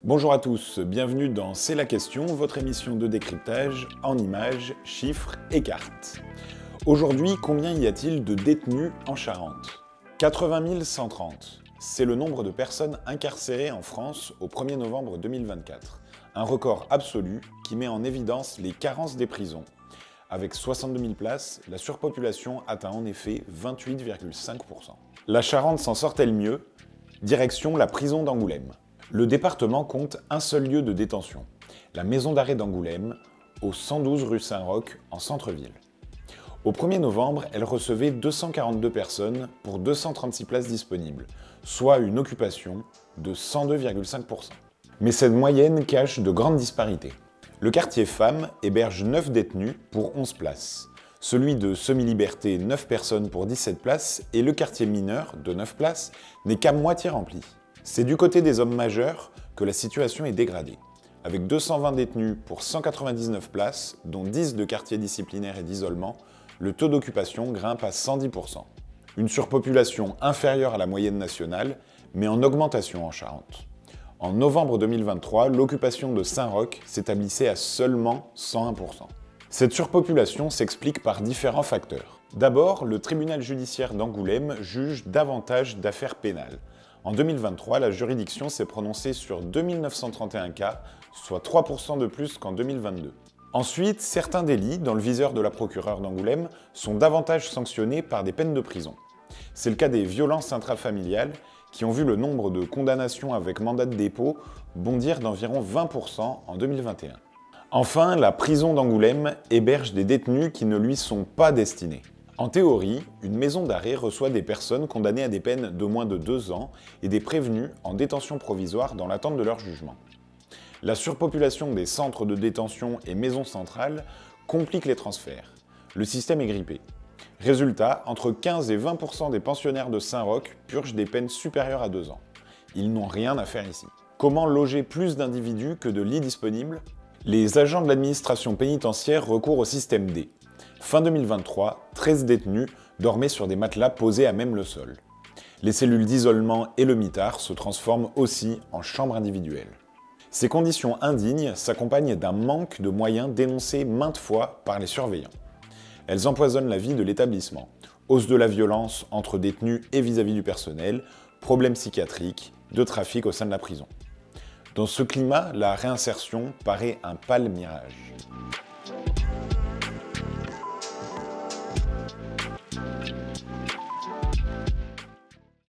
Bonjour à tous, bienvenue dans C'est la question, votre émission de décryptage en images, chiffres et cartes. Aujourd'hui, combien y a-t-il de détenus en Charente? 80 130. C'est le nombre de personnes incarcérées en France au 1er novembre 2024. Un record absolu qui met en évidence les carences des prisons. Avec 62 000 places, la surpopulation atteint en effet 28,5%. La Charente s'en sort-elle mieux? Direction la prison d'Angoulême. Le département compte un seul lieu de détention, la maison d'arrêt d'Angoulême, au 112 rue Saint-Roch, en centre-ville. Au 1er novembre, elle recevait 242 personnes pour 236 places disponibles, soit une occupation de 102,5%. Mais cette moyenne cache de grandes disparités. Le quartier femmes héberge 9 détenus pour 11 places. Celui de semi-liberté, 9 personnes pour 17 places, et le quartier mineur, de 9 places, n'est qu'à moitié rempli. C'est du côté des hommes majeurs que la situation est dégradée. Avec 220 détenus pour 199 places, dont 10 de quartiers disciplinaires et d'isolement, le taux d'occupation grimpe à 110%. Une surpopulation inférieure à la moyenne nationale, mais en augmentation en Charente. En novembre 2023, l'occupation de Saint-Roch s'établissait à seulement 101%. Cette surpopulation s'explique par différents facteurs. D'abord, le tribunal judiciaire d'Angoulême juge davantage d'affaires pénales. En 2023, la juridiction s'est prononcée sur 2931 cas, soit 3% de plus qu'en 2022. Ensuite, certains délits, dans le viseur de la procureure d'Angoulême, sont davantage sanctionnés par des peines de prison. C'est le cas des violences intrafamiliales, qui ont vu le nombre de condamnations avec mandat de dépôt bondir d'environ 20% en 2021. Enfin, la prison d'Angoulême héberge des détenus qui ne lui sont pas destinés. En théorie, une maison d'arrêt reçoit des personnes condamnées à des peines de moins de 2 ans et des prévenus en détention provisoire dans l'attente de leur jugement. La surpopulation des centres de détention et maisons centrales complique les transferts. Le système est grippé. Résultat, entre 15 et 20% des pensionnaires de Saint-Roch purgent des peines supérieures à 2 ans. Ils n'ont rien à faire ici. Comment loger plus d'individus que de lits disponibles? Les agents de l'administration pénitentiaire recourent au système D. Fin 2023, 13 détenus dormaient sur des matelas posés à même le sol. Les cellules d'isolement et le mitard se transforment aussi en chambres individuelles. Ces conditions indignes s'accompagnent d'un manque de moyens dénoncé maintes fois par les surveillants. Elles empoisonnent la vie de l'établissement. Hausse de la violence entre détenus et vis-à-vis du personnel, problèmes psychiatriques, de trafic au sein de la prison. Dans ce climat, la réinsertion paraît un pâle mirage.